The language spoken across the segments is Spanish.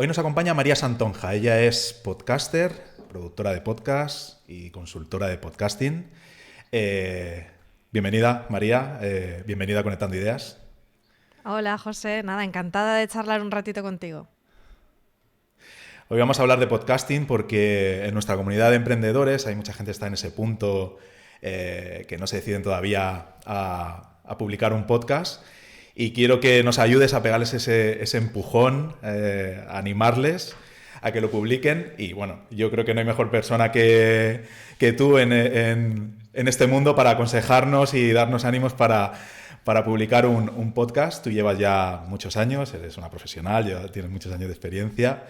Hoy nos acompaña María Santonja. Ella es podcaster, productora de podcast y consultora de podcasting. Bienvenida, María. Bienvenida a Conectando Ideas. Hola, José. Nada, encantada de charlar un ratito contigo. Hoy vamos a hablar de podcasting porque en nuestra comunidad de emprendedores hay mucha gente que está en ese punto que no se deciden todavía a publicar un podcast. Y quiero que nos ayudes a pegarles ese empujón, a animarles a que lo publiquen. Y bueno, yo creo que no hay mejor persona que tú en este mundo para aconsejarnos y darnos ánimos para publicar un podcast. Tú llevas ya muchos años, eres una profesional, ya tienes muchos años de experiencia.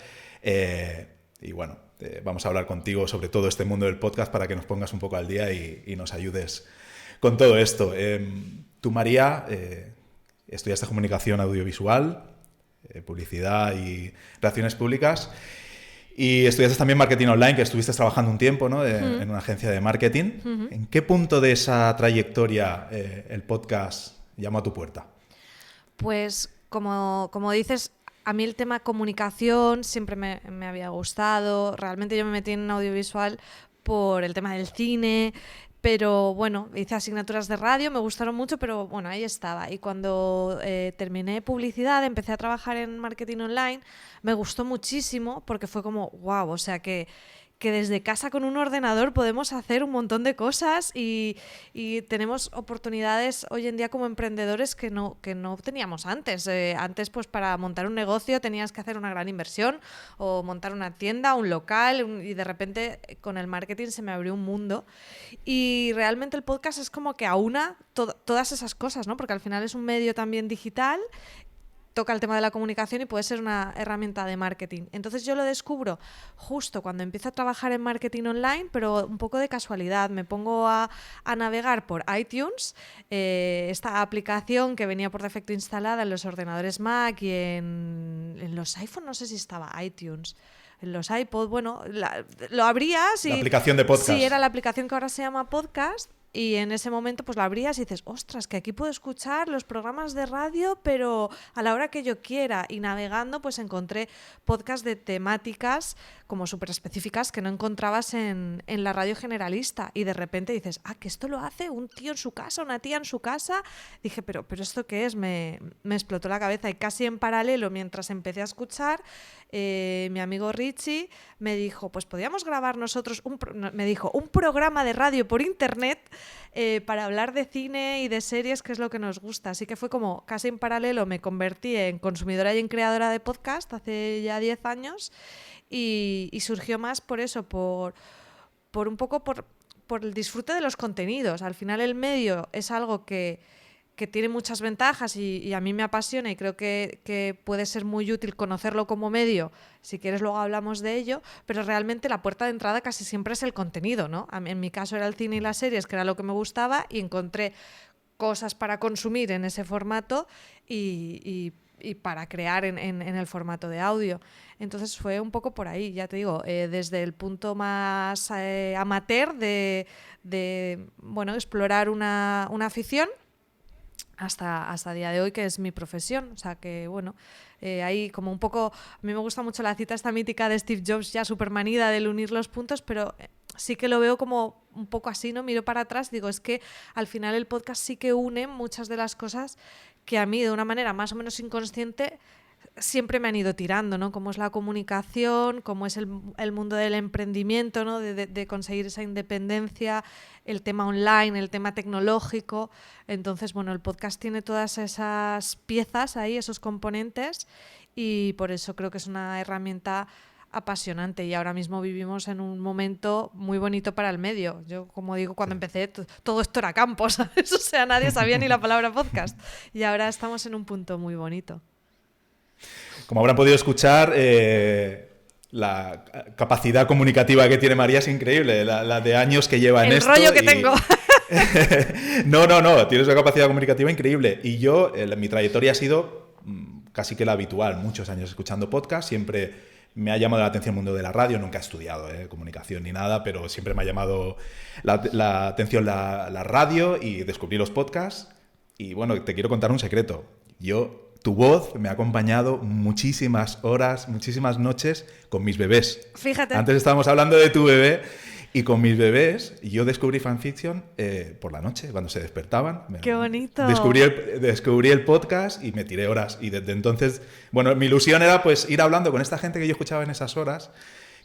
Y bueno, vamos a hablar contigo sobre todo este mundo del podcast para que nos pongas un poco al día y nos ayudes con todo esto. Tú, María... estudiaste comunicación audiovisual, publicidad y relaciones públicas. Y estudiaste también marketing online, que estuviste trabajando un tiempo, ¿no? En una agencia de marketing. ¿En qué punto de esa trayectoria el podcast llamó a tu puerta? Pues como dices, a mí el tema comunicación siempre me había gustado. Realmente yo me metí en audiovisual por el tema del cine. Pero bueno, hice asignaturas de radio, me gustaron mucho, pero bueno, ahí estaba. Y cuando terminé publicidad, empecé a trabajar en marketing online, me gustó muchísimo porque fue como, wow, o sea que desde casa con un ordenador podemos hacer un montón de cosas y tenemos oportunidades hoy en día como emprendedores que no teníamos antes. Antes, pues para montar un negocio tenías que hacer una gran inversión o montar una tienda, un local, y de repente con el marketing se me abrió un mundo. Y realmente el podcast es como que aúna todas esas cosas, ¿no? Porque al final es un medio también digital, toca el tema de la comunicación y puede ser una herramienta de marketing. Entonces yo lo descubro justo cuando empiezo a trabajar en marketing online, pero un poco de casualidad. Me pongo a navegar por iTunes, esta aplicación que venía por defecto instalada en los ordenadores Mac y en los iPhone, no sé si estaba iTunes. En los iPod, bueno, lo abrías y... La aplicación de podcast. Sí, era la aplicación que ahora se llama Podcast. Y en ese momento pues la abrías y dices, ostras, que aquí puedo escuchar los programas de radio, pero a la hora que yo quiera. Y navegando pues encontré podcasts de temáticas como súper específicas que no encontrabas en la radio generalista. Y de repente dices, que esto lo hace un tío en su casa, una tía en su casa. Dije, pero ¿esto qué es? Me explotó la cabeza. Y casi en paralelo, mientras empecé a escuchar, mi amigo Richie me dijo, pues podíamos grabar nosotros un programa de radio por internet para hablar de cine y de series, que es lo que nos gusta. Así que fue como casi en paralelo me convertí en consumidora y en creadora de podcast hace ya 10 años y surgió más por eso, por un poco por el disfrute de los contenidos. Al final el medio es algo que tiene muchas ventajas y a mí me apasiona y creo que puede ser muy útil conocerlo como medio. Si quieres luego hablamos de ello, pero realmente la puerta de entrada casi siempre es el contenido, ¿no? En mi caso era el cine y las series, que era lo que me gustaba, y encontré cosas para consumir en ese formato y para crear en el formato de audio. Entonces fue un poco por ahí, ya te digo, desde el punto más amateur de bueno, explorar una afición hasta día de hoy, que es mi profesión. O sea que, bueno, ahí como un poco... A mí me gusta mucho la cita esta mítica de Steve Jobs, ya súper manida, del unir los puntos, pero sí que lo veo como un poco así, ¿no? Miro para atrás, digo, es que al final el podcast sí que une muchas de las cosas que a mí, de una manera más o menos inconsciente, siempre me han ido tirando, ¿no? Como es la comunicación, como es el mundo del emprendimiento, ¿no? De conseguir esa independencia, el tema online, el tema tecnológico. Entonces, bueno, el podcast tiene todas esas piezas ahí, esos componentes, y por eso creo que es una herramienta apasionante, y ahora mismo vivimos en un momento muy bonito para el medio. Yo, como digo, cuando empecé todo esto era campo, ¿sabes? O sea, nadie sabía ni la palabra podcast, y ahora estamos en un punto muy bonito. Como habrán podido escuchar, la capacidad comunicativa que tiene María es increíble, la de años que lleva en esto. El rollo que tengo. No, tienes una capacidad comunicativa increíble. Y yo, mi trayectoria ha sido casi que la habitual, muchos años escuchando podcast, siempre me ha llamado la atención el mundo de la radio, nunca he estudiado comunicación ni nada, pero siempre me ha llamado la atención la radio y descubrí los podcasts. Y bueno, te quiero contar un secreto. Yo tu voz me ha acompañado muchísimas horas, muchísimas noches con mis bebés. Fíjate. Antes estábamos hablando de tu bebé y con mis bebés yo descubrí fanfiction por la noche, cuando se despertaban. ¡Qué bonito! Descubrí el podcast y me tiré horas. Y desde entonces, bueno, mi ilusión era pues ir hablando con esta gente que yo escuchaba en esas horas,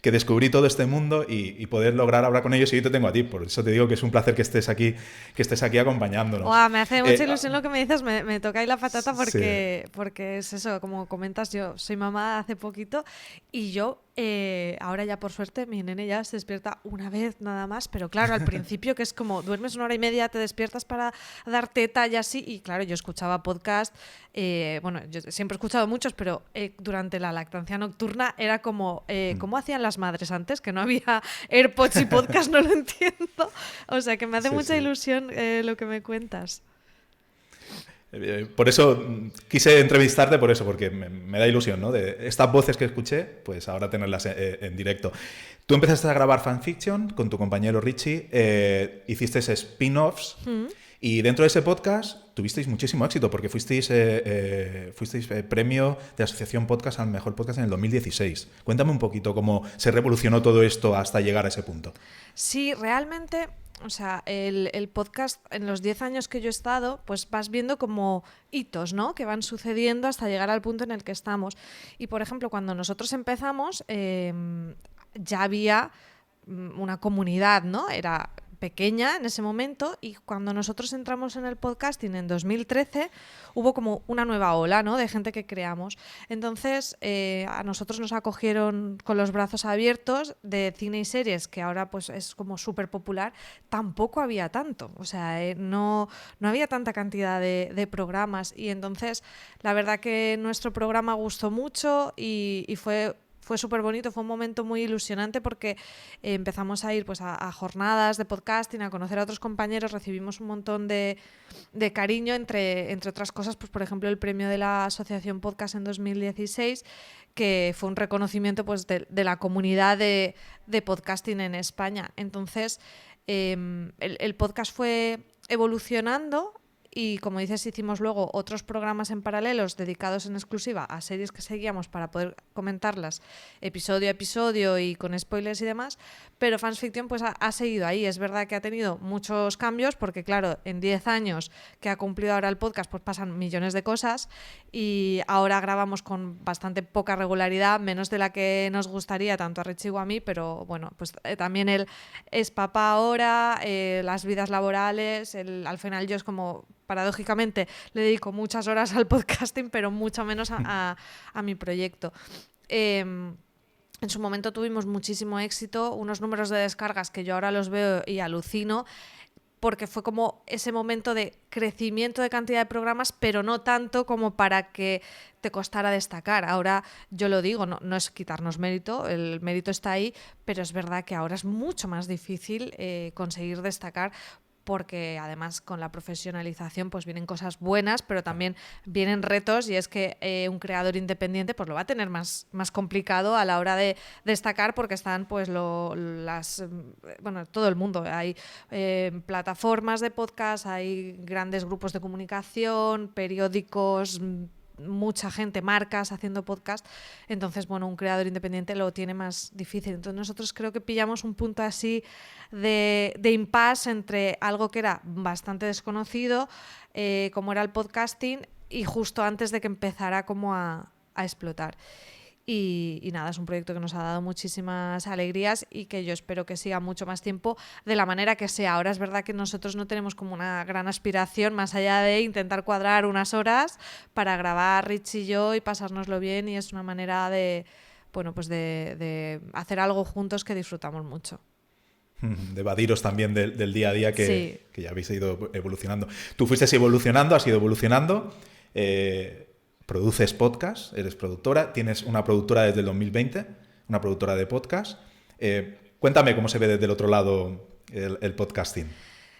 que descubrí todo este mundo y poder lograr hablar con ellos. Y hoy te tengo a ti, por eso te digo que es un placer que estés aquí acompañándonos. Wow, me hace mucha ilusión lo que me dices, me toca ahí la patata porque es eso, como comentas, yo soy mamá hace poquito y yo ahora ya por suerte mi nene ya se despierta una vez nada más, pero claro, al principio que es como duermes una hora y media, te despiertas para dar teta y así, y claro, yo escuchaba podcast, bueno, yo siempre he escuchado muchos, pero durante la lactancia nocturna era como, ¿cómo hacían las madres antes? Que no había AirPods y podcast, no lo entiendo. O sea, que me hace mucha ilusión lo que me cuentas. Por eso quise entrevistarte, por eso, porque me da ilusión, ¿no? De estas voces que escuché, pues ahora tenerlas en directo. Tú empezaste a grabar fanfiction con tu compañero Richie, hiciste spin-offs y dentro de ese podcast tuvisteis muchísimo éxito porque fuisteis premio de Asociación Podcast al mejor podcast en el 2016. Cuéntame un poquito cómo se revolucionó todo esto hasta llegar a ese punto. Sí, realmente... O sea, el podcast, en los 10 años que yo he estado, pues vas viendo como hitos, ¿no? Que van sucediendo hasta llegar al punto en el que estamos. Y, por ejemplo, cuando nosotros empezamos, ya había una comunidad, ¿no? Era pequeña en ese momento, y cuando nosotros entramos en el podcasting en 2013 hubo como una nueva ola, ¿no? De gente que creamos. Entonces a nosotros nos acogieron con los brazos abiertos. De cine y series, que ahora pues es como súper popular, tampoco había tanto, o sea, no había tanta cantidad de programas, y entonces la verdad que nuestro programa gustó mucho y fue súper bonito, fue un momento muy ilusionante porque empezamos a ir pues, a jornadas de podcasting, a conocer a otros compañeros, recibimos un montón de cariño, entre otras cosas, pues por ejemplo el premio de la Asociación Podcast en 2016, que fue un reconocimiento pues, de la comunidad de podcasting en España. Entonces el podcast fue evolucionando. Y como dices, hicimos luego otros programas en paralelos dedicados en exclusiva a series que seguíamos para poder comentarlas episodio a episodio y con spoilers y demás, pero Fansfiction pues ha seguido ahí. Es verdad que ha tenido muchos cambios porque claro, en 10 años que ha cumplido ahora el podcast pues pasan millones de cosas y ahora grabamos con bastante poca regularidad, menos de la que nos gustaría tanto a Richie o a mí, pero bueno, pues también él es papá ahora, las vidas laborales, al final yo es como... Paradójicamente le dedico muchas horas al podcasting, pero mucho menos a mi proyecto. En su momento tuvimos muchísimo éxito, unos números de descargas que yo ahora los veo y alucino, porque fue como ese momento de crecimiento de cantidad de programas, pero no tanto como para que te costara destacar. Ahora yo lo digo, no es quitarnos mérito, el mérito está ahí, pero es verdad que ahora es mucho más difícil conseguir destacar, porque además con la profesionalización pues vienen cosas buenas, pero también vienen retos, y es que un creador independiente pues lo va a tener más complicado a la hora de destacar, porque están pues todo el mundo. Hay plataformas de podcast, hay grandes grupos de comunicación, periódicos, mucha gente, marcas haciendo podcast. Entonces, bueno, un creador independiente lo tiene más difícil. Entonces nosotros creo que pillamos un punto así de impasse entre algo que era bastante desconocido, como era el podcasting, y justo antes de que empezara como a explotar. Y nada, es un proyecto que nos ha dado muchísimas alegrías y que yo espero que siga mucho más tiempo de la manera que sea. Ahora es verdad que nosotros no tenemos como una gran aspiración más allá de intentar cuadrar unas horas para grabar Rich y yo y pasárnoslo bien, y es una manera de hacer algo juntos que disfrutamos mucho. De evadiros también del día a día que ya habéis ido evolucionando. Tú fuiste evolucionando, has ido evolucionando. Produces podcast, eres productora, tienes una productora desde el 2020, una productora de podcast. Cuéntame cómo se ve desde el otro lado el podcasting.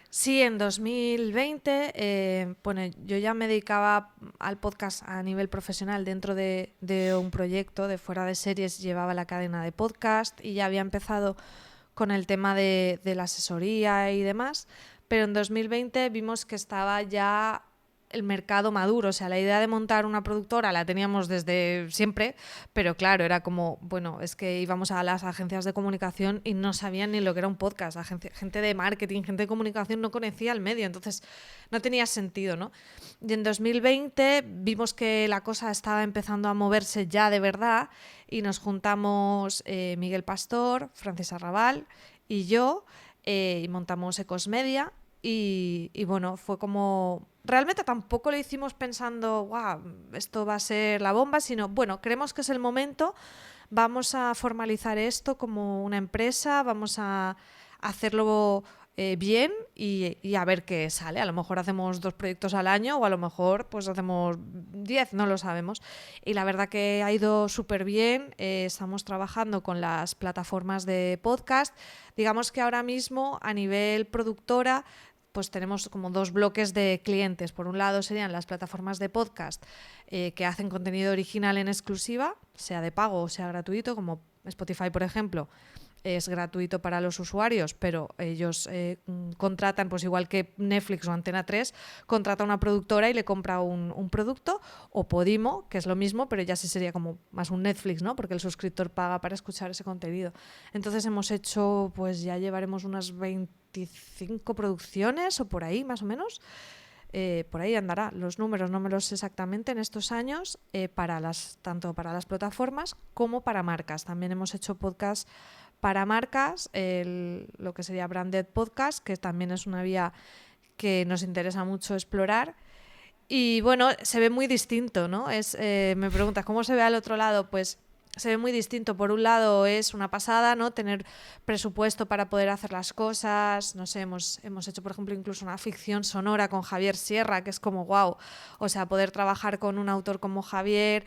Sí, en 2020 yo ya me dedicaba al podcast a nivel profesional dentro de un proyecto de Fuera de Series, llevaba la cadena de podcast y ya había empezado con el tema de la asesoría y demás, pero en 2020 vimos que estaba ya el mercado maduro. O sea, la idea de montar una productora la teníamos desde siempre, pero claro, era como, bueno, es que íbamos a las agencias de comunicación y no sabían ni lo que era un podcast. Gente de marketing, gente de comunicación no conocía el medio, entonces no tenía sentido, ¿no? Y en 2020 vimos que la cosa estaba empezando a moverse ya de verdad y nos juntamos Miguel Pastor, Francis Arrabal y yo, y montamos Ecos Media. Y bueno, fue como... Realmente tampoco lo hicimos pensando, wow, esto va a ser la bomba, sino, bueno, creemos que es el momento, vamos a formalizar esto como una empresa, vamos a hacerlo bien y a ver qué sale. A lo mejor hacemos 2 proyectos al año o a lo mejor pues hacemos 10, no lo sabemos. Y la verdad que ha ido súper bien. Estamos trabajando con las plataformas de podcast. Digamos que ahora mismo a nivel productora pues tenemos como 2 bloques de clientes. Por un lado serían las plataformas de podcast que hacen contenido original en exclusiva, sea de pago o sea gratuito, como Spotify, por ejemplo. Es gratuito para los usuarios, pero ellos contratan, pues igual que Netflix o Antena 3, contrata una productora y le compra un producto, o Podimo, que es lo mismo, pero ya sí sería como más un Netflix, ¿no? Porque el suscriptor paga para escuchar ese contenido. Entonces hemos hecho, pues ya llevaremos unas 25 producciones o por ahí, más o menos. Por ahí andará, los números no me los sé exactamente en estos años, tanto para las plataformas como para marcas. También hemos hecho podcast para marcas, lo que sería Branded Podcast, que también es una vía que nos interesa mucho explorar. Y bueno, se ve muy distinto, ¿no? Me preguntas, ¿cómo se ve al otro lado? Pues se ve muy distinto. Por un lado es una pasada, ¿no? Tener presupuesto para poder hacer las cosas. No sé, hemos hecho, por ejemplo, incluso una ficción sonora con Javier Sierra, que es como wow. O sea, poder trabajar con un autor como Javier,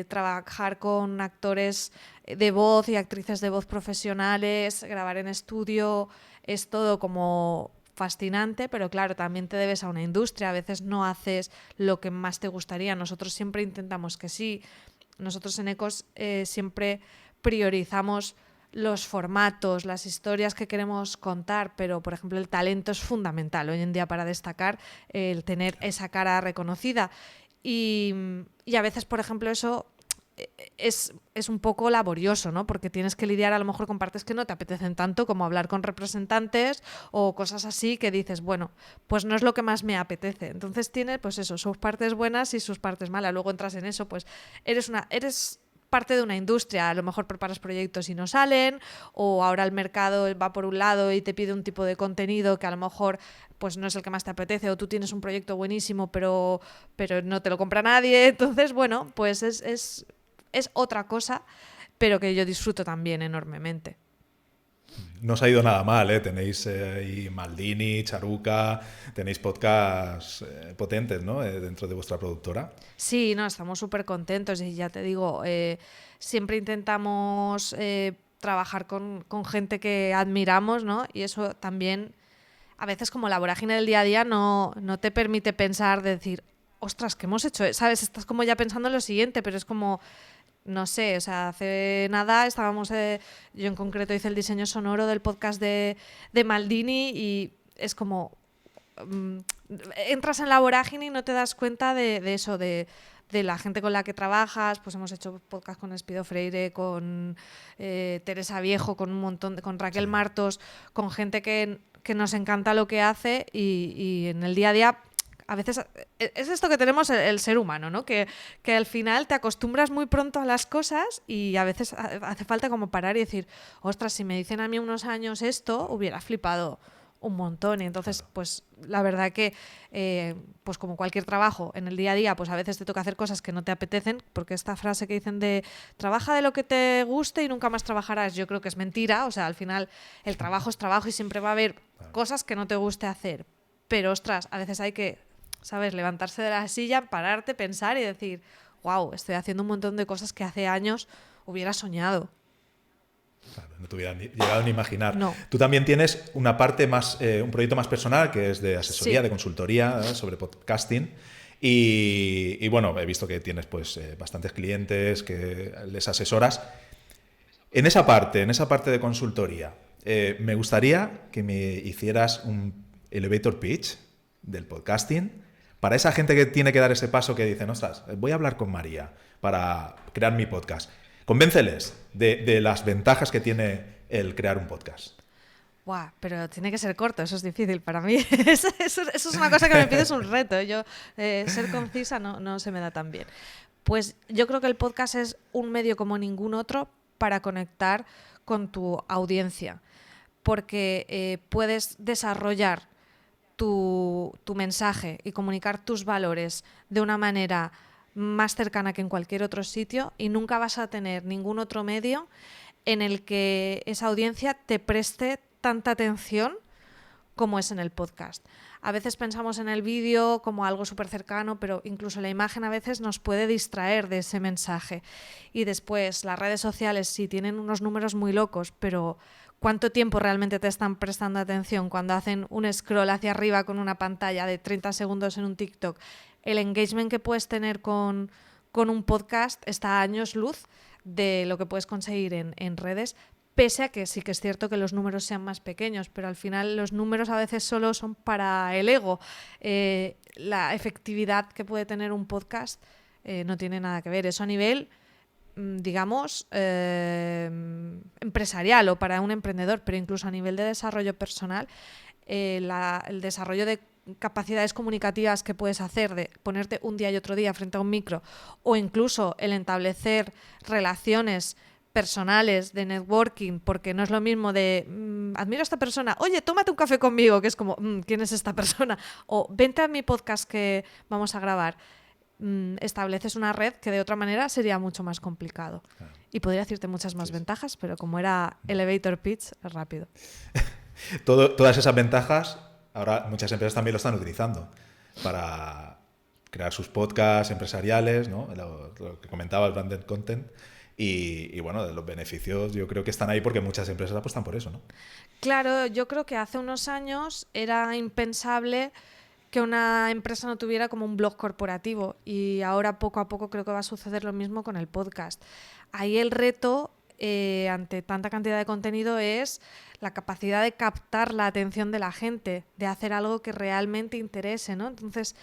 trabajar con actores de voz y actrices de voz profesionales, grabar en estudio, es todo como fascinante, pero claro, también te debes a una industria. A veces no haces lo que más te gustaría. Nosotros siempre intentamos que sí. Nosotros en Ecos siempre priorizamos los formatos, las historias que queremos contar, pero por ejemplo el talento es fundamental hoy en día para destacar, el tener esa cara reconocida. Y a veces, por ejemplo, eso es un poco laborioso, ¿no? Porque tienes que lidiar a lo mejor con partes que no te apetecen tanto, como hablar con representantes o cosas así que dices, bueno, pues no es lo que más me apetece. Entonces tiene, pues eso, sus partes buenas y sus partes malas. Luego entras en eso, pues eres parte de una industria, a lo mejor preparas proyectos y no salen, o ahora el mercado va por un lado y te pide un tipo de contenido que a lo mejor pues no es el que más te apetece, o tú tienes un proyecto buenísimo pero no te lo compra nadie. Entonces, bueno, pues es otra cosa, pero que yo disfruto también enormemente. No os ha ido nada mal, ¿eh? Tenéis ahí Maldini, Charuca, tenéis podcasts potentes, ¿no? Dentro de vuestra productora. Sí, no, estamos súper contentos y ya te digo, siempre intentamos trabajar con gente que admiramos, ¿no? Y eso también, a veces como la vorágine del día a día no te permite pensar, de decir, ostras, ¿qué hemos hecho? ¿Sabes? Estás como ya pensando en lo siguiente, pero es como... No sé, o sea, hace nada estábamos, yo en concreto hice el diseño sonoro del podcast de Maldini y es como, entras en la vorágine y no te das cuenta de eso, de la gente con la que trabajas. Pues hemos hecho podcast con Espido Freire, con Teresa Viejo, con un montón, con Raquel Martos, con gente que nos encanta lo que hace y en el día a día... A veces es esto que tenemos el ser humano, ¿no? Que al final te acostumbras muy pronto a las cosas y a veces hace falta como parar y decir, ostras, si me dicen a mí unos años esto, hubiera flipado un montón. Y entonces, pues la verdad que, pues como cualquier trabajo en el día a día, pues a veces te toca hacer cosas que no te apetecen, porque esta frase que dicen de trabaja de lo que te guste y nunca más trabajarás, yo creo que es mentira. O sea, al final el trabajo es trabajo y siempre va a haber cosas que no te guste hacer. Pero, ostras, a veces hay que... ¿Sabes? Levantarse de la silla, pararte, pensar y decir, wow, estoy haciendo un montón de cosas que hace años hubiera soñado. Claro, no te hubiera llegado ni a imaginar. No. Tú también tienes una parte más, un proyecto más personal, que es de asesoría, Sí. de consultoría, sobre podcasting. Y bueno, he visto que tienes pues bastantes clientes, que les asesoras. En esa parte de consultoría, me gustaría que me hicieras un elevator pitch del podcasting Para esa gente que tiene que dar ese paso, que dicen, ostras, voy a hablar con María para crear mi podcast. Convénceles de las ventajas que tiene el crear un podcast. Buah, pero tiene que ser corto, eso es difícil para mí. Eso es una cosa que me pides un reto. Yo ser concisa no se me da tan bien. Pues yo creo que el podcast es un medio como ningún otro para conectar con tu audiencia, porque puedes desarrollar tu mensaje y comunicar tus valores de una manera más cercana que en cualquier otro sitio, y nunca vas a tener ningún otro medio en el que esa audiencia te preste tanta atención como es en el podcast. A veces pensamos en el vídeo como algo súper cercano, pero incluso la imagen a veces nos puede distraer de ese mensaje. Y después, las redes sociales sí tienen unos números muy locos, pero ¿cuánto tiempo realmente te están prestando atención cuando hacen un scroll hacia arriba con una pantalla de 30 segundos en un TikTok? El engagement que puedes tener con un podcast está a años luz de lo que puedes conseguir en redes, pese a que sí que es cierto que los números sean más pequeños, pero al final los números a veces solo son para el ego. La efectividad que puede tener un podcast no tiene nada que ver. Eso a nivel, digamos, empresarial o para un emprendedor, pero incluso a nivel de desarrollo personal, el desarrollo de capacidades comunicativas que puedes hacer, de ponerte un día y otro día frente a un micro, o incluso el establecer relaciones personales, de networking, porque no es lo mismo de admiro a esta persona, oye, tómate un café conmigo, que es como, ¿quién es esta persona? O vente a mi podcast que vamos a grabar. Estableces una red que de otra manera sería mucho más complicado. Claro. Y podría decirte muchas más ventajas, pero como era elevator pitch, es rápido. Todas esas ventajas, ahora muchas empresas también lo están utilizando para crear sus podcasts empresariales, ¿no? Lo que comentaba, el branded content. Y bueno, de los beneficios yo creo que están ahí porque muchas empresas apuestan por eso, ¿no? Claro, yo creo que hace unos años era impensable que una empresa no tuviera como un blog corporativo, y ahora poco a poco creo que va a suceder lo mismo con el podcast. Ahí el reto ante tanta cantidad de contenido es la capacidad de captar la atención de la gente, de hacer algo que realmente interese, ¿no? Entonces,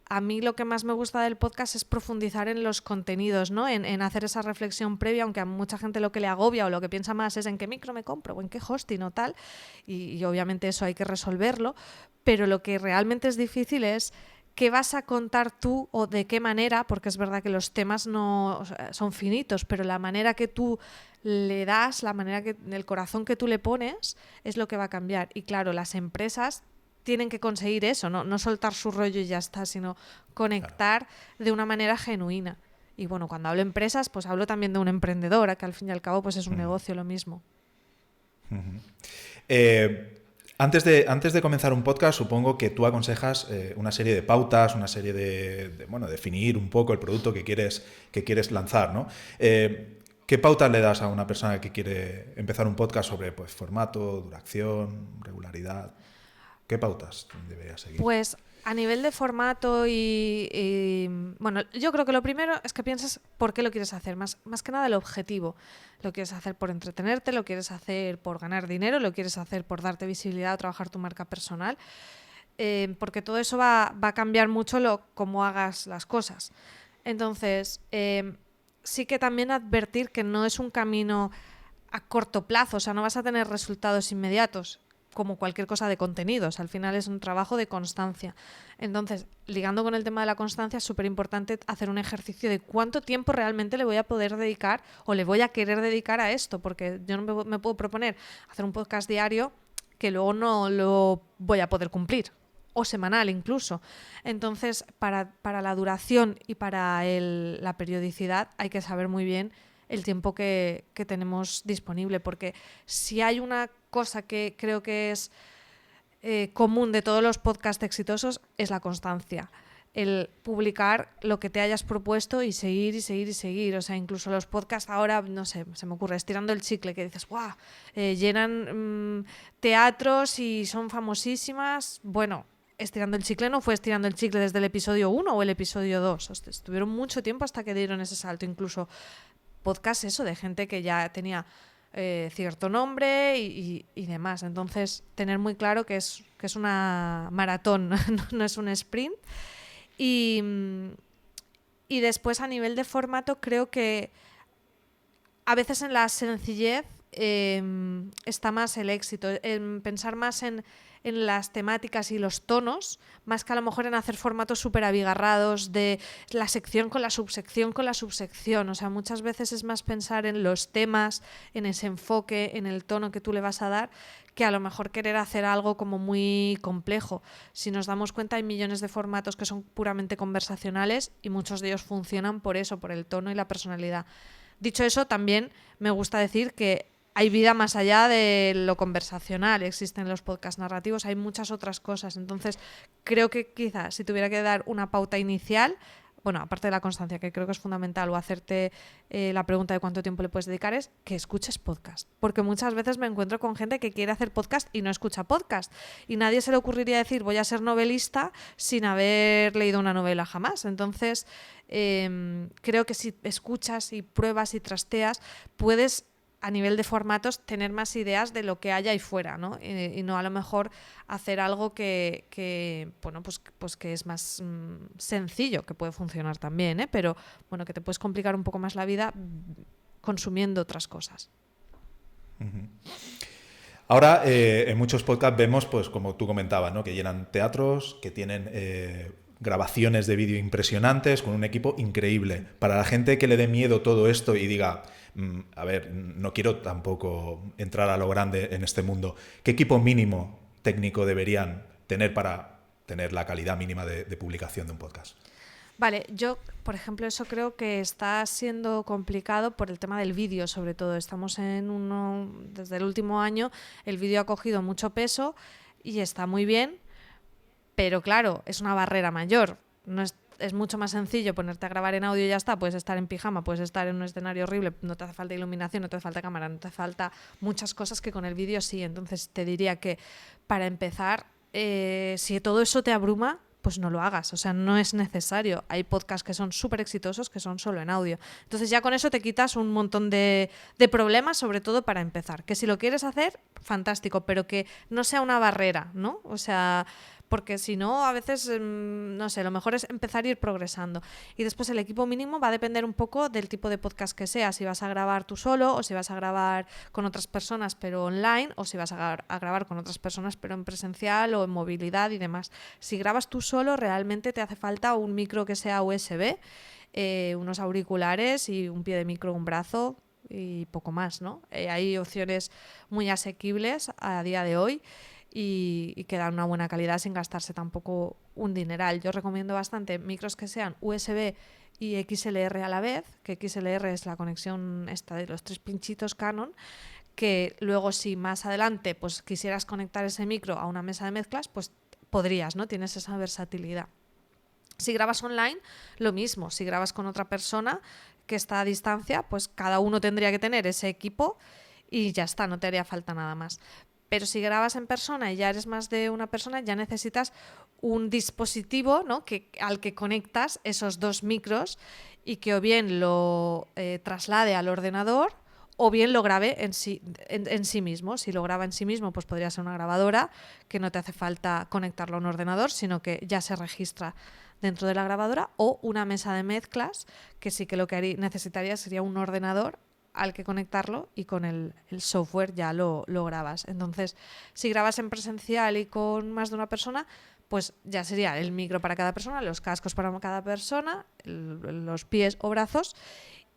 a mí lo que más me gusta del podcast es profundizar en los contenidos, ¿no? En hacer esa reflexión previa, aunque a mucha gente lo que le agobia o lo que piensa más es en qué micro me compro o en qué hosting o tal, y obviamente eso hay que resolverlo, pero lo que realmente es difícil es qué vas a contar tú o de qué manera, porque es verdad que los temas no son finitos, pero la manera que tú le das, la manera que el corazón que tú le pones es lo que va a cambiar. Y claro, las empresas tienen que conseguir eso, no soltar su rollo y ya está, sino conectar de una manera genuina. Y bueno, cuando hablo de empresas, pues hablo también de una emprendedora, que al fin y al cabo pues es un negocio lo mismo. Antes de comenzar un podcast, supongo que tú aconsejas una serie de pautas, una serie de definir un poco el producto que quieres lanzar, ¿no? ¿Qué pautas le das a una persona que quiere empezar un podcast sobre pues, formato, duración, regularidad? ¿Qué pautas debería seguir? Pues a nivel de formato bueno, yo creo que lo primero es que pienses por qué lo quieres hacer, más que nada el objetivo. Lo quieres hacer por entretenerte, lo quieres hacer por ganar dinero, lo quieres hacer por darte visibilidad o trabajar tu marca personal, porque todo eso va a cambiar mucho cómo hagas las cosas. Entonces, sí que también advertir que no es un camino a corto plazo, o sea, no vas a tener resultados inmediatos, como cualquier cosa de contenidos. Al final es un trabajo de constancia. Entonces, ligando con el tema de la constancia, es súper importante hacer un ejercicio de cuánto tiempo realmente le voy a poder dedicar o le voy a querer dedicar a esto, porque yo no me puedo proponer hacer un podcast diario que luego no lo voy a poder cumplir, o semanal incluso. Entonces, para la duración y para la periodicidad hay que saber muy bien el tiempo que tenemos disponible, porque si hay una cosa que creo que es común de todos los podcasts exitosos es la constancia, el publicar lo que te hayas propuesto y seguir y seguir y seguir. O sea, incluso los podcasts ahora, no sé, se me ocurre, Estirando el Chicle, que dices, ¡guau! Llenan teatros y son famosísimas. Bueno, Estirando el Chicle no fue Estirando el Chicle desde el episodio 1 o el episodio 2. Hostia, estuvieron mucho tiempo hasta que dieron ese salto. Incluso podcast eso de gente que ya tenía cierto nombre y demás. Entonces, tener muy claro que es una maratón, no es un sprint. Y, y después a nivel de formato creo que a veces en la sencillez está más el éxito, en pensar más en las temáticas y los tonos, más que a lo mejor en hacer formatos súper abigarrados de la sección con la subsección con la subsección. O sea, muchas veces es más pensar en los temas, en ese enfoque, en el tono que tú le vas a dar, que a lo mejor querer hacer algo como muy complejo. Si nos damos cuenta, hay millones de formatos que son puramente conversacionales y muchos de ellos funcionan por eso, por el tono y la personalidad. Dicho eso, también me gusta decir que hay vida más allá de lo conversacional, existen los podcasts narrativos, hay muchas otras cosas. Entonces, creo que quizás si tuviera que dar una pauta inicial, bueno, aparte de la constancia, que creo que es fundamental, o hacerte la pregunta de cuánto tiempo le puedes dedicar, es que escuches podcast. Porque muchas veces me encuentro con gente que quiere hacer podcast y no escucha podcast. Y nadie se le ocurriría decir, voy a ser novelista sin haber leído una novela jamás. Entonces, creo que si escuchas y pruebas y trasteas, puedes, a nivel de formatos, tener más ideas de lo que haya ahí fuera, ¿no? Y no a lo mejor hacer algo que bueno, pues que es más sencillo, que puede funcionar también, ¿eh? Pero bueno, que te puedes complicar un poco más la vida consumiendo otras cosas. Uh-huh. Ahora, en muchos podcasts vemos, pues como tú comentabas, ¿no? Que llenan teatros, que tienen grabaciones de vídeo impresionantes, con un equipo increíble. Para la gente que le dé miedo todo esto y diga, a ver, no quiero tampoco entrar a lo grande en este mundo, ¿qué equipo mínimo técnico deberían tener para tener la calidad mínima de publicación de un podcast? Vale, yo, por ejemplo, eso creo que está siendo complicado por el tema del vídeo, sobre todo. Estamos desde el último año, el vídeo ha cogido mucho peso y está muy bien, pero claro, es una barrera mayor. No es mucho más sencillo ponerte a grabar en audio y ya está. Puedes estar en pijama, puedes estar en un escenario horrible, no te hace falta iluminación, no te hace falta cámara, no te hace falta muchas cosas que con el vídeo sí. Entonces te diría que para empezar, si todo eso te abruma, pues no lo hagas, o sea, no es necesario. Hay podcasts que son súper exitosos que son solo en audio. Entonces ya con eso te quitas un montón de problemas, sobre todo para empezar. Que si lo quieres hacer, fantástico, pero que no sea una barrera, ¿no? O sea, porque si no, a veces, no sé, lo mejor es empezar a ir progresando. Y después el equipo mínimo va a depender un poco del tipo de podcast que sea, si vas a grabar tú solo o si vas a grabar con otras personas pero online, o si vas a grabar con otras personas pero en presencial o en movilidad y demás. Si grabas tú solo, realmente te hace falta un micro que sea USB, unos auriculares y un pie de micro, un brazo y poco más, ¿no? Hay opciones muy asequibles a día de hoy y que dan una buena calidad sin gastarse tampoco un dineral. Yo recomiendo bastante micros que sean USB y XLR a la vez, que XLR es la conexión esta de los 3 pinchitos Canon, que luego si más adelante pues quisieras conectar ese micro a una mesa de mezclas, pues podrías, ¿no? Tienes esa versatilidad. Si grabas online, lo mismo. Si grabas con otra persona que está a distancia, pues cada uno tendría que tener ese equipo y ya está, no te haría falta nada más. Pero si grabas en persona y ya eres más de una persona, ya necesitas un dispositivo, ¿no? al que conectas esos 2 micros y que o bien lo traslade al ordenador o bien lo grabe en sí mismo. Si lo graba en sí mismo, pues podría ser una grabadora, que no te hace falta conectarlo a un ordenador, sino que ya se registra dentro de la grabadora, o una mesa de mezclas, que sí que lo que necesitaría sería un ordenador al que conectarlo y con el software ya lo grabas. Entonces, si grabas en presencial y con más de una persona, pues ya sería el micro para cada persona, los cascos para cada persona, los pies o brazos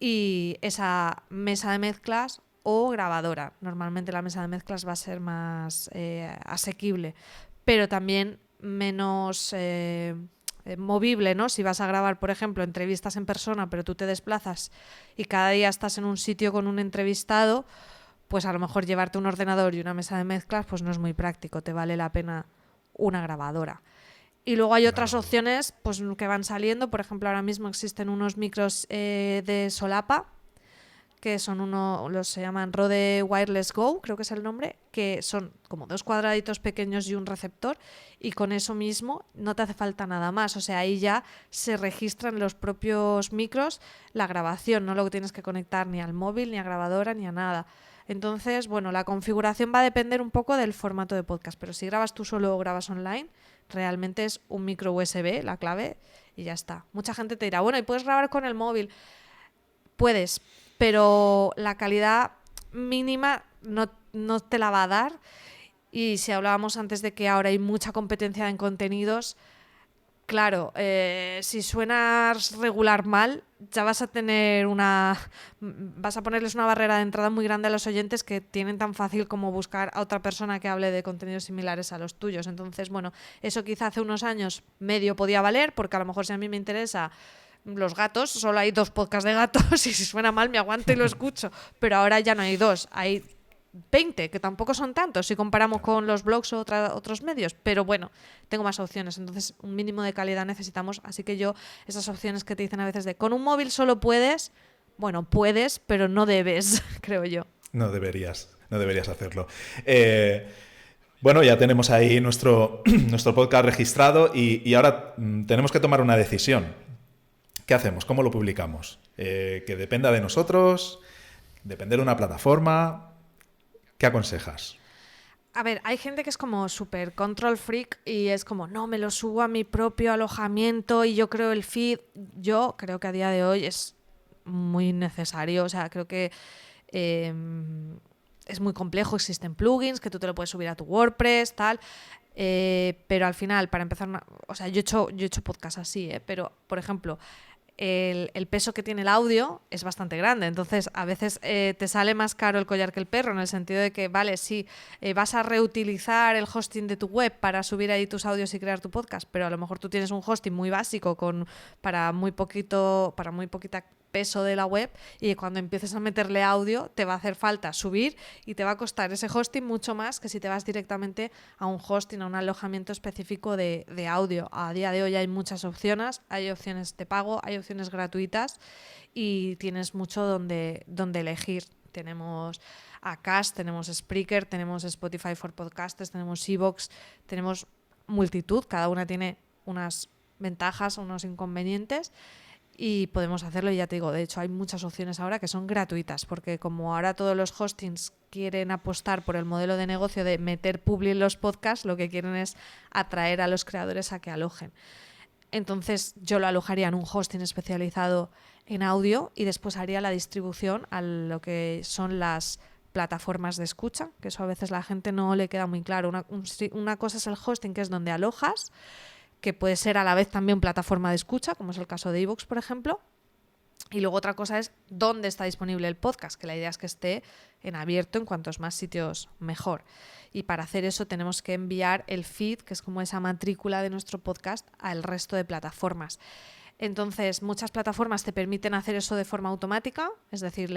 y esa mesa de mezclas o grabadora. Normalmente la mesa de mezclas va a ser más asequible, pero también menos movible, ¿no? Si vas a grabar, por ejemplo, entrevistas en persona, pero tú te desplazas y cada día estás en un sitio con un entrevistado, pues a lo mejor llevarte un ordenador y una mesa de mezclas pues no es muy práctico, te vale la pena una grabadora. Y luego hay otras opciones pues, que van saliendo, por ejemplo, ahora mismo existen unos micros de solapa, que son se llaman Rode Wireless Go, creo que es el nombre, que son como 2 cuadraditos pequeños y un receptor, y con eso mismo no te hace falta nada más. O sea, ahí ya se registran los propios micros la grabación, no lo tienes que conectar ni al móvil, ni a grabadora, ni a nada. Entonces, bueno, la configuración va a depender un poco del formato de podcast, pero si grabas tú solo o grabas online, realmente es un micro USB la clave y ya está. Mucha gente te dirá, bueno, ¿y puedes grabar con el móvil? Puedes, pero la calidad mínima no te la va a dar. Y si hablábamos antes de que ahora hay mucha competencia en contenidos, claro, si suenas regular mal, ya vas a ponerles una barrera de entrada muy grande a los oyentes que tienen tan fácil como buscar a otra persona que hable de contenidos similares a los tuyos. Entonces, bueno, eso quizá hace unos años medio podía valer, porque a lo mejor si a mí me interesa los gatos, solo hay 2 podcasts de gatos y si suena mal me aguanto y lo escucho. Pero ahora ya no hay 2, hay 20, que tampoco son tantos si comparamos con los blogs o otros medios, pero bueno, tengo más opciones, entonces un mínimo de calidad necesitamos, así que yo, esas opciones que te dicen a veces de con un móvil solo puedes, bueno, puedes, pero no debes, creo yo. No deberías hacerlo. Bueno, ya tenemos ahí nuestro podcast registrado y ahora tenemos que tomar una decisión. ¿Qué hacemos? ¿Cómo lo publicamos? ¿Que dependa de nosotros? ¿Depender de una plataforma? ¿Qué aconsejas? A ver, hay gente que es como súper control freak y es como, no, me lo subo a mi propio alojamiento y yo creo el feed. Yo creo que a día de hoy es muy necesario, o sea, creo que es muy complejo, existen plugins que tú te lo puedes subir a tu WordPress, tal, pero al final, para empezar, o sea, yo he hecho podcast así, pero, por ejemplo, el peso que tiene el audio es bastante grande. Entonces, a veces te sale más caro el collar que el perro, en el sentido de que, vale, sí, vas a reutilizar el hosting de tu web para subir ahí tus audios y crear tu podcast, pero a lo mejor tú tienes un hosting muy básico para muy poquita peso de la web, y cuando empieces a meterle audio te va a hacer falta subir y te va a costar ese hosting mucho más que si te vas directamente a un hosting, a un alojamiento específico de audio. A día de hoy hay muchas opciones, hay opciones de pago, hay opciones gratuitas y tienes mucho donde elegir. Tenemos Acast, tenemos Spreaker, tenemos Spotify for Podcasters, tenemos iVoox, tenemos multitud, cada una tiene unas ventajas, unos inconvenientes, y podemos hacerlo. Y ya te digo, de hecho hay muchas opciones ahora que son gratuitas, porque como ahora todos los hostings quieren apostar por el modelo de negocio de meter publi en los podcasts, lo que quieren es atraer a los creadores a que alojen. Entonces yo lo alojaría en un hosting especializado en audio y después haría la distribución a lo que son las plataformas de escucha, que eso a veces la gente no le queda muy claro. Una cosa es el hosting, que es donde alojas, que puede ser a la vez también plataforma de escucha, como es el caso de iVoox, por ejemplo. Y luego otra cosa es dónde está disponible el podcast, que la idea es que esté en abierto, en cuantos más sitios mejor. Y para hacer eso tenemos que enviar el feed, que es como esa matrícula de nuestro podcast, al resto de plataformas. Entonces, muchas plataformas te permiten hacer eso de forma automática, es decir,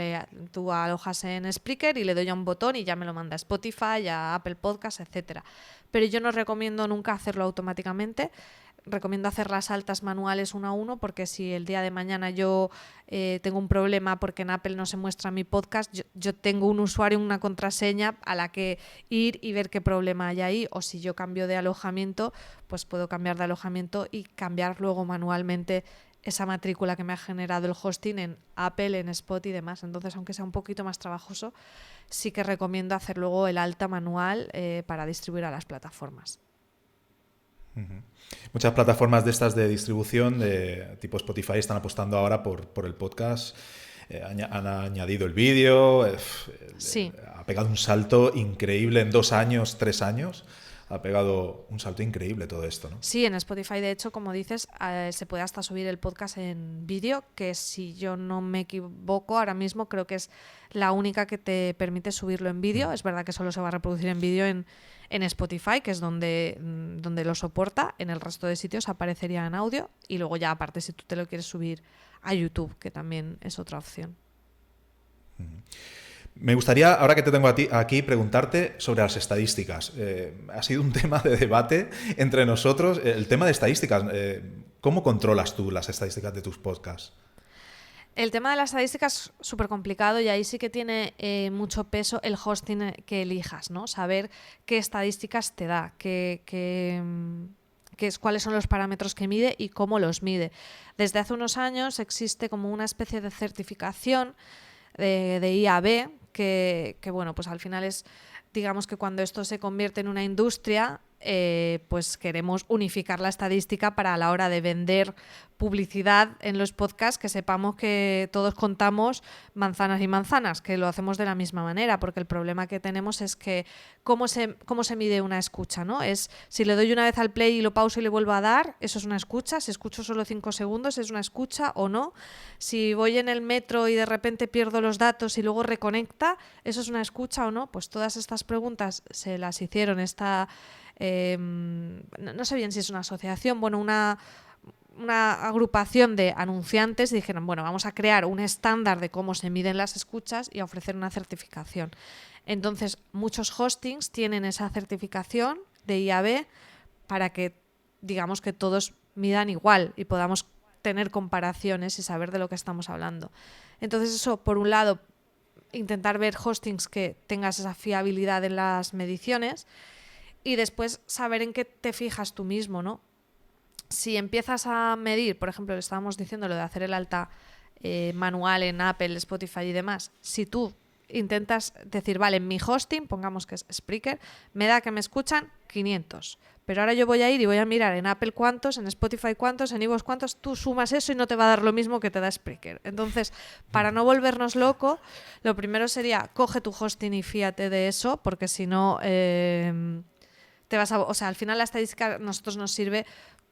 tú alojas en Spreaker y le doy a un botón y ya me lo manda a Spotify, a Apple Podcasts, etcétera. Pero yo no recomiendo nunca hacerlo automáticamente. Recomiendo hacer las altas manuales uno a uno, porque si el día de mañana yo tengo un problema porque en Apple no se muestra mi podcast, yo tengo un usuario, una contraseña a la que ir y ver qué problema hay ahí. O si yo cambio de alojamiento, pues puedo cambiar de alojamiento y cambiar luego manualmente esa matrícula que me ha generado el hosting en Apple, en Spotify y demás. Entonces, aunque sea un poquito más trabajoso, sí que recomiendo hacer luego el alta manual para distribuir a las plataformas. Uh-huh. Muchas plataformas de estas de distribución de tipo Spotify están apostando ahora por el podcast. Han añadido el vídeo. Sí. Ha pegado un salto increíble en 2 años, 3 años. Ha pegado un salto increíble todo esto, ¿no? Sí, en Spotify, de hecho, como dices, se puede hasta subir el podcast en vídeo, que si yo no me equivoco, ahora mismo creo que es la única que te permite subirlo en vídeo. Es verdad que solo se va a reproducir en vídeo en Spotify, que es donde lo soporta. En el resto de sitios aparecería en audio, y luego ya aparte si tú te lo quieres subir a YouTube, que también es otra opción. Me gustaría, ahora que te tengo a ti aquí, preguntarte sobre las estadísticas. Ha sido un tema de debate entre nosotros. El tema de estadísticas, ¿cómo controlas tú las estadísticas de tus podcasts? El tema de las estadísticas es súper complicado, y ahí sí que tiene mucho peso el hosting que elijas, ¿no? Saber qué estadísticas te da, cuáles son los parámetros que mide y cómo los mide. Desde hace unos años existe como una especie de certificación de IAB, que bueno, pues al final es digamos que cuando esto se convierte en una industria, pues queremos unificar la estadística para a la hora de vender publicidad en los podcasts que sepamos que todos contamos manzanas y manzanas, que lo hacemos de la misma manera, porque el problema que tenemos es que cómo se mide una escucha, ¿no? Es si le doy una vez al play y lo pauso y le vuelvo a dar, eso es una escucha. Si escucho solo 5 segundos, ¿es una escucha o no? Si voy en el metro y de repente pierdo los datos y luego reconecta, ¿eso es una escucha o no? Pues todas estas preguntas se las hicieron no sé bien si es una asociación, bueno, una agrupación de anunciantes, y dijeron, bueno, vamos a crear un estándar de cómo se miden las escuchas y a ofrecer una certificación. Entonces, muchos hostings tienen esa certificación de IAB para que, digamos, que todos midan igual y podamos tener comparaciones y saber de lo que estamos hablando. Entonces, eso, por un lado, intentar ver hostings que tengas esa fiabilidad en las mediciones, y después saber en qué te fijas tú mismo, ¿no? Si empiezas a medir, por ejemplo, le estábamos diciendo lo de hacer el alta manual en Apple, Spotify y demás, si tú intentas decir, vale, en mi hosting, pongamos que es Spreaker, me da que me escuchan 500, pero ahora yo voy a ir y voy a mirar en Apple cuántos, en Spotify cuántos, en iVoox cuántos, tú sumas eso y no te va a dar lo mismo que te da Spreaker. Entonces, para no volvernos loco, lo primero sería, coge tu hosting y fíate de eso, porque si no... o sea, al final la estadística a nosotros nos sirve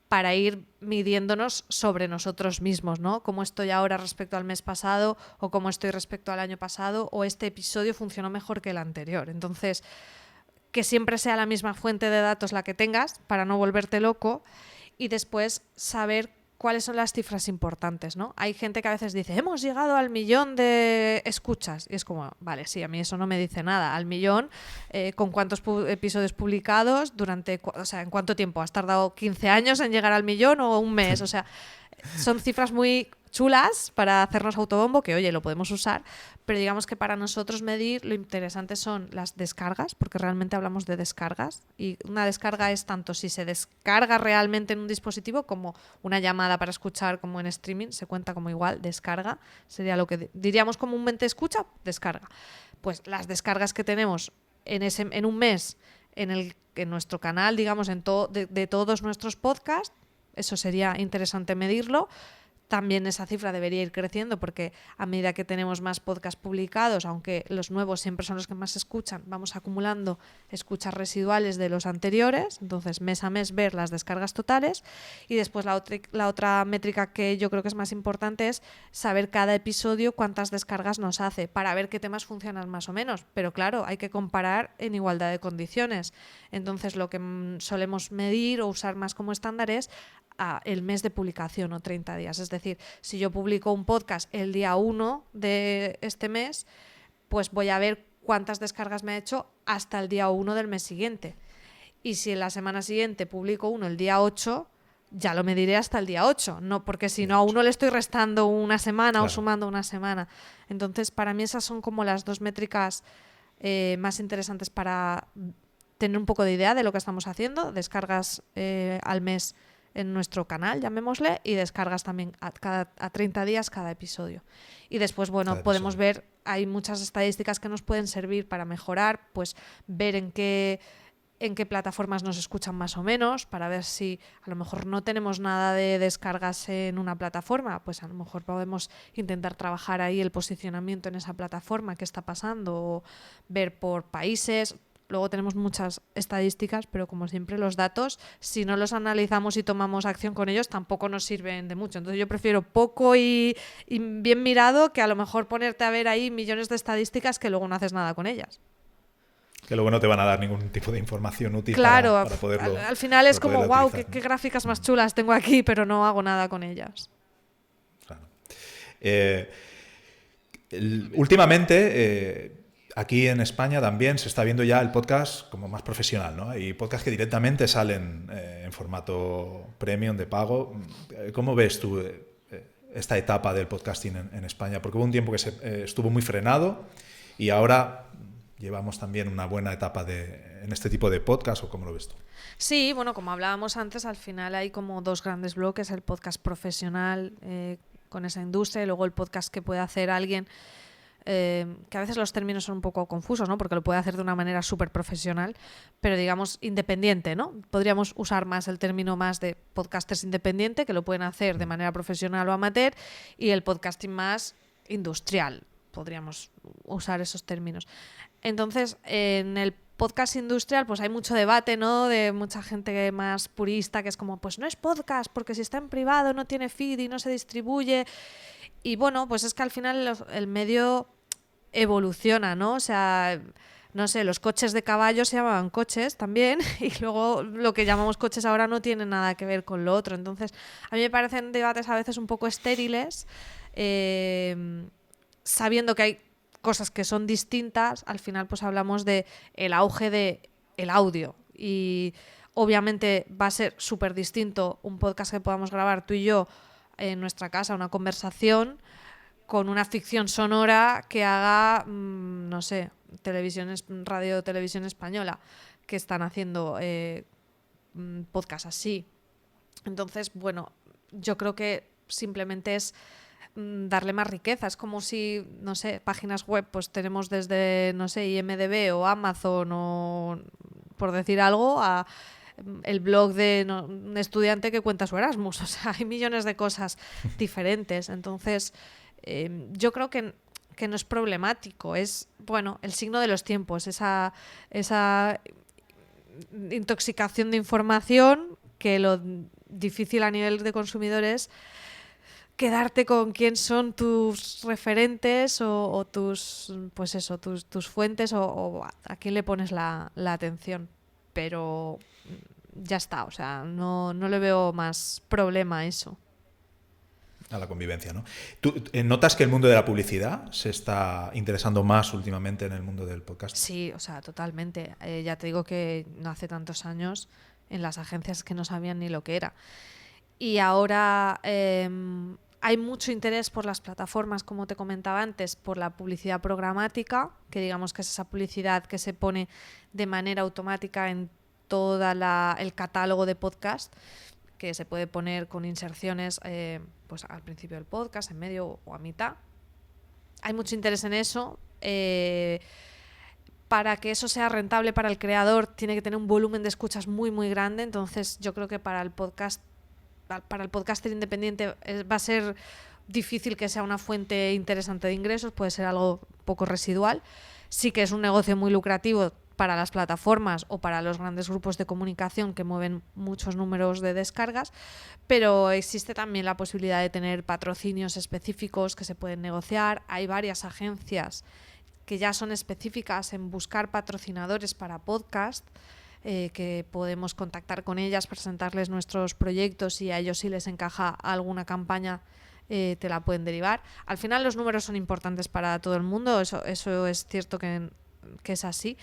para ir midiéndonos sobre nosotros mismos, ¿no? Cómo estoy ahora respecto al mes pasado, o cómo estoy respecto al año pasado, o este episodio funcionó mejor que el anterior. Entonces, que siempre sea la misma fuente de datos la que tengas para no volverte loco, y después saber cuáles son las cifras importantes, ¿no? Hay gente que a veces dice, hemos llegado al 1.000.000 de escuchas. Y es como, vale, sí, a mí eso no me dice nada. Al 1.000.000, ¿con cuántos episodios publicados? O sea, ¿en cuánto tiempo? ¿Has tardado 15 años en llegar al 1.000.000 o un mes? O sea, son cifras muy chulas para hacernos autobombo, que oye, lo podemos usar, pero digamos que para nosotros medir lo interesante son las descargas, porque realmente hablamos de descargas, y una descarga es tanto si se descarga realmente en un dispositivo como una llamada para escuchar, como en streaming, se cuenta como igual, descarga, sería lo que diríamos comúnmente escucha, descarga. Pues las descargas que tenemos en un mes en nuestro canal, digamos, de todos nuestros podcasts, eso sería interesante medirlo. También esa cifra debería ir creciendo, porque a medida que tenemos más podcasts publicados, aunque los nuevos siempre son los que más se escuchan, vamos acumulando escuchas residuales de los anteriores. Entonces, mes a mes ver las descargas totales. Y después la otra métrica que yo creo que es más importante es saber cada episodio cuántas descargas nos hace, para ver qué temas funcionan más o menos. Pero claro, hay que comparar en igualdad de condiciones. Entonces, lo que solemos medir o usar más como estándar es el mes de publicación o 30 días. Es decir, si yo publico un podcast el día 1 de este mes, pues voy a ver cuántas descargas me ha hecho hasta el día 1 del mes siguiente. Y si en la semana siguiente publico uno el día 8, ya lo mediré hasta el día 8, no, porque si no a uno le estoy restando una semana, claro, o sumando una semana. Entonces, para mí esas son como las dos métricas más interesantes para tener un poco de idea de lo que estamos haciendo. Descargas al mes en nuestro canal, llamémosle, y descargas también a 30 días cada episodio. Y después, bueno, podemos ver, hay muchas estadísticas que nos pueden servir para mejorar, pues ver en qué plataformas nos escuchan más o menos, para ver si a lo mejor no tenemos nada de descargas en una plataforma, pues a lo mejor podemos intentar trabajar ahí el posicionamiento en esa plataforma, qué está pasando, o ver por países. Luego tenemos muchas estadísticas, pero como siempre los datos, si no los analizamos y tomamos acción con ellos, tampoco nos sirven de mucho. Entonces yo prefiero poco y bien mirado, que a lo mejor ponerte a ver ahí millones de estadísticas que luego no haces nada con ellas. Que luego no te van a dar ningún tipo de información útil, claro, para poderlo. Al final es como, wow, utilizar, qué gráficas más chulas tengo aquí, pero no hago nada con ellas. Claro. Últimamente, aquí en España también se está viendo ya el podcast como más profesional, ¿no? Hay podcasts que directamente salen en formato premium de pago. ¿Cómo ves tú esta etapa del podcasting en España? Porque hubo un tiempo que estuvo muy frenado y ahora llevamos también una buena etapa en este tipo de podcast, ¿o cómo lo ves tú? Sí, bueno, como hablábamos antes, al final hay como dos grandes bloques: el podcast profesional con esa industria, y luego el podcast que puede hacer alguien que a veces los términos son un poco confusos, ¿no? Porque lo puede hacer de una manera súper profesional, pero digamos independiente, ¿no? Podríamos usar más el término más de podcasters independiente, que lo pueden hacer de manera profesional o amateur, y el podcasting más industrial. Podríamos usar esos términos. Entonces, en el podcast industrial, pues hay mucho debate, ¿no? De mucha gente más purista, que es como, pues no es podcast, porque si está en privado no tiene feed y no se distribuye. Y bueno, pues es que al final el medio evoluciona, ¿no? O sea, no sé, los coches de caballo se llamaban coches también y luego lo que llamamos coches ahora no tiene nada que ver con lo otro. Entonces, a mí me parecen debates a veces un poco estériles, sabiendo que hay cosas que son distintas. Al final pues hablamos de el auge de el audio y obviamente va a ser súper distinto un podcast que podamos grabar tú y yo en nuestra casa, una conversación, con una ficción sonora que haga, no sé, radio televisión española, que están haciendo podcasts así. Entonces, bueno, yo creo que simplemente es darle más riqueza. Es como si, no sé, páginas web, pues tenemos desde, no sé, IMDb o Amazon o, por decir algo, a el blog de un estudiante que cuenta su Erasmus. O sea, hay millones de cosas diferentes. Entonces, yo creo que no es problemático. Es, bueno, el signo de los tiempos, esa intoxicación de información, que lo difícil a nivel de consumidores quedarte con quién son tus referentes o tus, pues eso, tus fuentes o a quién le pones la atención. Pero ya está, o sea, no le veo más problema a eso. A la convivencia, ¿no? ¿Tú notas que el mundo de la publicidad se está interesando más últimamente en el mundo del podcast? Sí, o sea, totalmente. Ya te digo que no hace tantos años en las agencias que no sabían ni lo que era. Y ahora hay mucho interés por las plataformas, como te comentaba antes, por la publicidad programática, que digamos que es esa publicidad que se pone de manera automática en todo el catálogo de podcast, que se puede poner con inserciones pues al principio del podcast, en medio o a mitad. Hay mucho interés en eso. Para que eso sea rentable para el creador, tiene que tener un volumen de escuchas muy, muy grande. Entonces, yo creo que para el podcaster independiente va a ser difícil que sea una fuente interesante de ingresos, puede ser algo poco residual. Sí que es un negocio muy lucrativo para las plataformas o para los grandes grupos de comunicación que mueven muchos números de descargas, pero existe también la posibilidad de tener patrocinios específicos que se pueden negociar. Hay varias agencias que ya son específicas en buscar patrocinadores para podcast, que podemos contactar con ellas, presentarles nuestros proyectos y a ellos si les encaja alguna campaña te la pueden derivar. Al final los números son importantes para todo el mundo, eso es cierto que es así,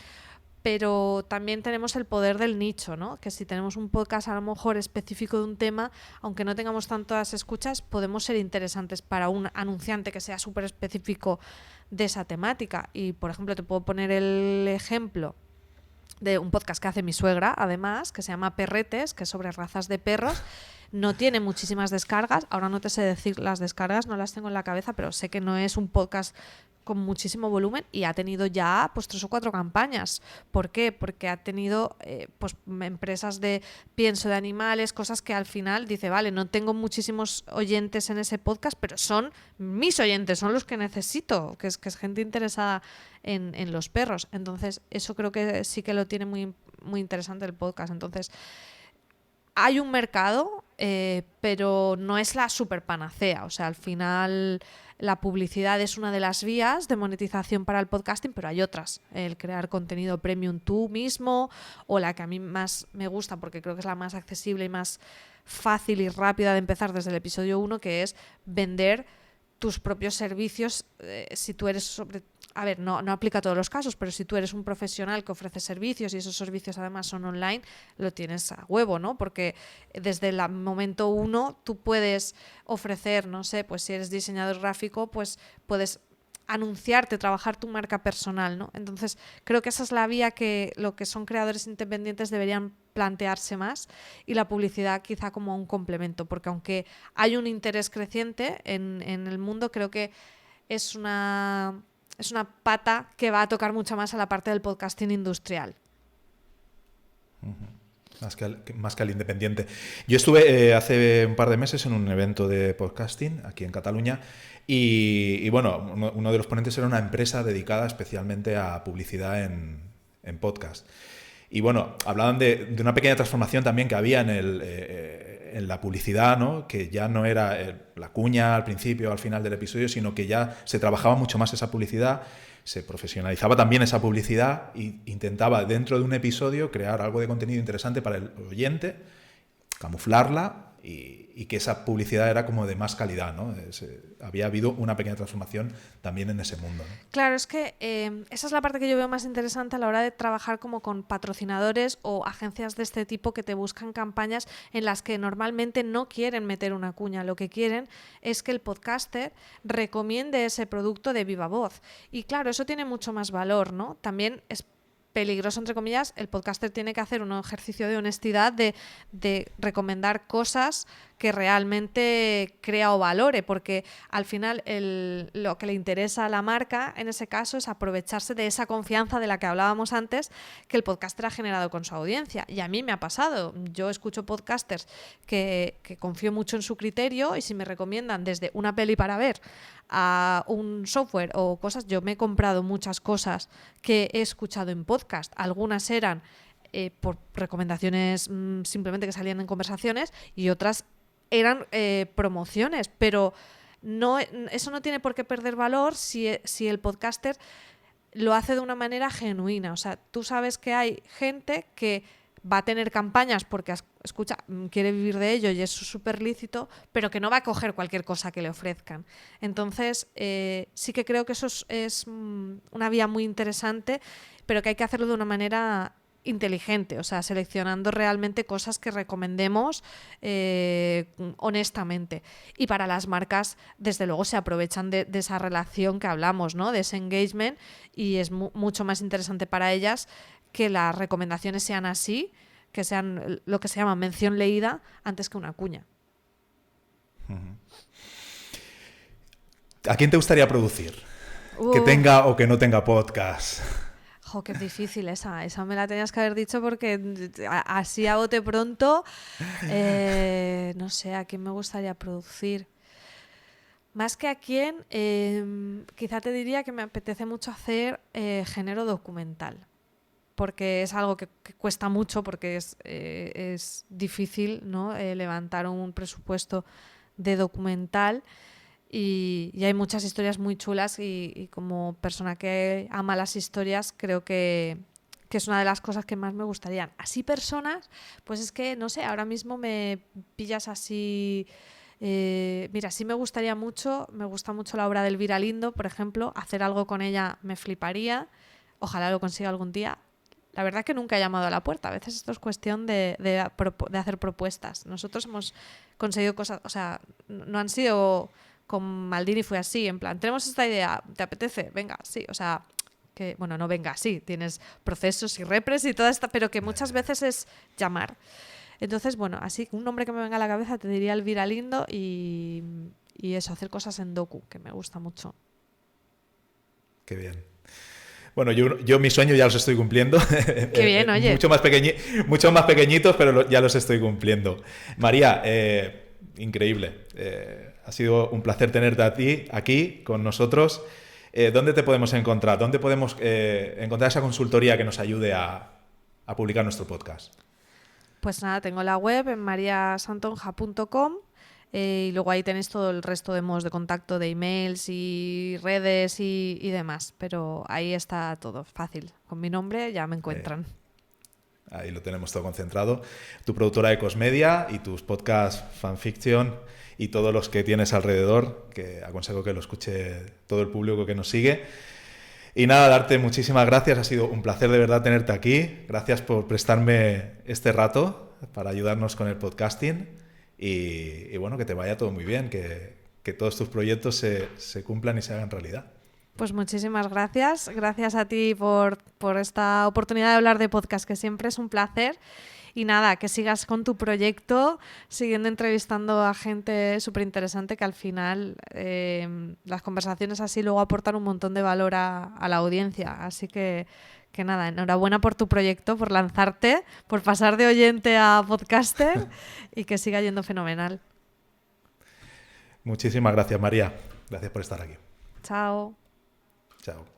pero también tenemos el poder del nicho, ¿no? Que si tenemos un podcast a lo mejor específico de un tema, aunque no tengamos tantas escuchas, podemos ser interesantes para un anunciante que sea súper específico de esa temática. Y, por ejemplo, te puedo poner el ejemplo de un podcast que hace mi suegra, además, que se llama Perretes, que es sobre razas de perros. No tiene muchísimas descargas. Ahora no te sé decir las descargas, no las tengo en la cabeza, pero sé que no es un podcast con muchísimo volumen y ha tenido ya pues 3 o 4 campañas. ¿Por qué? Porque ha tenido pues empresas de pienso de animales, cosas que al final dice, vale, no tengo muchísimos oyentes en ese podcast, pero son mis oyentes, son los que necesito, que es gente interesada en los perros. Entonces, eso creo que sí que lo tiene muy, muy interesante el podcast. Entonces, hay un mercado, pero no es la super panacea. O sea, al final la publicidad es una de las vías de monetización para el podcasting, pero hay otras. El crear contenido premium tú mismo, o la que a mí más me gusta, porque creo que es la más accesible y más fácil y rápida de empezar desde el episodio 1, que es vender tus propios servicios. Si tú eres a ver, no aplica a todos los casos, pero si tú eres un profesional que ofrece servicios y esos servicios además son online, lo tienes a huevo, ¿no? Porque desde el momento 1 tú puedes ofrecer, no sé, pues si eres diseñador gráfico, pues puedes anunciarte, trabajar tu marca personal, ¿no? Entonces, creo que esa es la vía que lo que son creadores independientes deberían plantearse más, y la publicidad quizá como un complemento, porque aunque hay un interés creciente en el mundo, creo que es una es una pata que va a tocar mucho más a la parte del podcasting industrial. Más que al independiente. Yo estuve hace un par de meses en un evento de podcasting aquí en Cataluña y bueno, uno de los ponentes era una empresa dedicada especialmente a publicidad en podcast. Y bueno, hablaban de una pequeña transformación también que había en la publicidad, ¿no? Que ya no era la cuña al principio, al final del episodio, sino que ya se trabajaba mucho más esa publicidad, se profesionalizaba también esa publicidad e intentaba dentro de un episodio crear algo de contenido interesante para el oyente, camuflarla y que esa publicidad era como de más calidad, ¿no? Había habido una pequeña transformación también en ese mundo, ¿no? Claro, es que esa es la parte que yo veo más interesante a la hora de trabajar como con patrocinadores o agencias de este tipo que te buscan campañas en las que normalmente no quieren meter una cuña. Lo que quieren es que el podcaster recomiende ese producto de viva voz. Y claro, eso tiene mucho más valor, ¿no? También es peligroso, entre comillas, el podcaster tiene que hacer un ejercicio de honestidad de recomendar cosas que realmente crea o valore, porque al final lo que le interesa a la marca en ese caso es aprovecharse de esa confianza de la que hablábamos antes que el podcaster ha generado con su audiencia. Y a mí me ha pasado. Yo escucho podcasters que confío mucho en su criterio y si me recomiendan desde una peli para ver a un software o cosas, yo me he comprado muchas cosas que he escuchado en podcast. Algunas eran por recomendaciones simplemente que salían en conversaciones y otras eran promociones, pero eso no tiene por qué perder valor si el podcaster lo hace de una manera genuina. O sea, tú sabes que hay gente que va a tener campañas porque quiere vivir de ello y es súper lícito, pero que no va a coger cualquier cosa que le ofrezcan. Entonces, sí que creo que eso es una vía muy interesante, pero que hay que hacerlo de una manera inteligente, o sea, seleccionando realmente cosas que recomendemos honestamente. Y para las marcas, desde luego, se aprovechan de esa relación que hablamos, ¿no? De ese engagement, y es mucho más interesante para ellas que las recomendaciones sean así, que sean lo que se llama mención leída antes que una cuña. ¿A quién te gustaría producir? Que tenga o que no tenga podcast. Jo, qué difícil esa me la tenías que haber dicho porque así a bote pronto no sé a quién me gustaría producir. Más que a quién, quizá te diría que me apetece mucho hacer género documental, porque es algo que cuesta mucho, porque es difícil, ¿no? Levantar un presupuesto de documental. Y hay muchas historias muy chulas y como persona que ama las historias creo que es una de las cosas que más me gustarían. Así personas, pues es que no sé, ahora mismo me pillas así. Mira, sí me gustaría mucho, me gusta mucho la obra de Elvira Lindo, por ejemplo, hacer algo con ella me fliparía, ojalá lo consiga algún día. La verdad que nunca he llamado a la puerta, a veces esto es cuestión de hacer propuestas. Nosotros hemos conseguido cosas, o sea, no han sido... Con Maldini fue así, en plan, tenemos esta idea, ¿te apetece? Venga, sí, o sea, que, bueno, no venga, sí, tienes procesos y repres y toda esta, pero que muchas veces es llamar. Entonces, bueno, así, un nombre que me venga a la cabeza te diría Elvira Lindo y eso, hacer cosas en docu, que me gusta mucho. Qué bien. Bueno, yo mis sueños ya los estoy cumpliendo. Qué bien, oye. Mucho más pequeñitos, pero ya los estoy cumpliendo. María, increíble. Ha sido un placer tenerte a ti aquí con nosotros. ¿Dónde te podemos encontrar? ¿Dónde podemos encontrar esa consultoría que nos ayude a publicar nuestro podcast? Pues nada, tengo la web en mariasantonja.com y luego ahí tenéis todo el resto de modos de contacto, de emails y redes y demás. Pero ahí está todo fácil. Con mi nombre ya me encuentran. Ahí lo tenemos todo concentrado. Tu productora de Cosmedia y tus podcasts Fanfiction y todos los que tienes alrededor, que aconsejo que lo escuche todo el público que nos sigue. Y nada, darte muchísimas gracias. Ha sido un placer de verdad tenerte aquí. Gracias por prestarme este rato para ayudarnos con el podcasting. Y bueno, que te vaya todo muy bien, que todos tus proyectos se cumplan y se hagan realidad. Pues muchísimas gracias. Gracias a ti por esta oportunidad de hablar de podcast, que siempre es un placer. Y nada, que sigas con tu proyecto, siguiendo entrevistando a gente súper interesante que al final las conversaciones así luego aportan un montón de valor a la audiencia. Así que nada, enhorabuena por tu proyecto, por lanzarte, por pasar de oyente a podcaster y que siga yendo fenomenal. Muchísimas gracias, María. Gracias por estar aquí. Chao. Chao.